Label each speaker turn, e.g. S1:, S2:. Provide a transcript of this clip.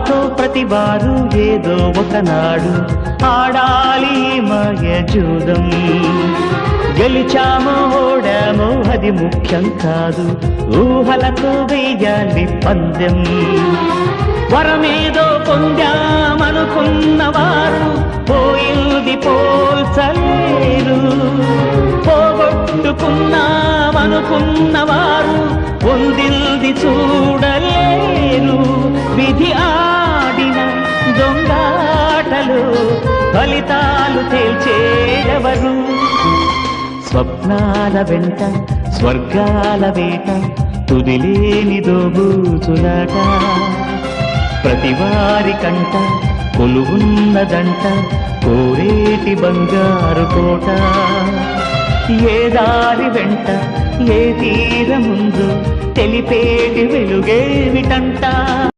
S1: మాతో ప్రతివారు ఏదో ఒకనాడు ఆడాలి మాయ జూదం. గెలిచామో ఓడామో అది ముఖ్యం కాదు, ఊహలతో వేయాలి పందెం. వరమేదో పొందామనుకున్నవారు పోయింది పోల్చలేరు, పోగొట్టుకున్నామనుకున్నవారు పొందింది చూడలేరు. విధి ఆడిన దొంగాటలు ఫలితాలు తేల్చేదెవరు? స్వప్నాల వెంట స్వర్గాల వేట, తుదిలేని దోబూచులాట. ప్రతివారి కంట కొలువున్నదంట కోరేటి బంగారు కోట. ఏ దారి వెంట ఏ తీరముందు తెలిపేటి వెలుగేమిటంట.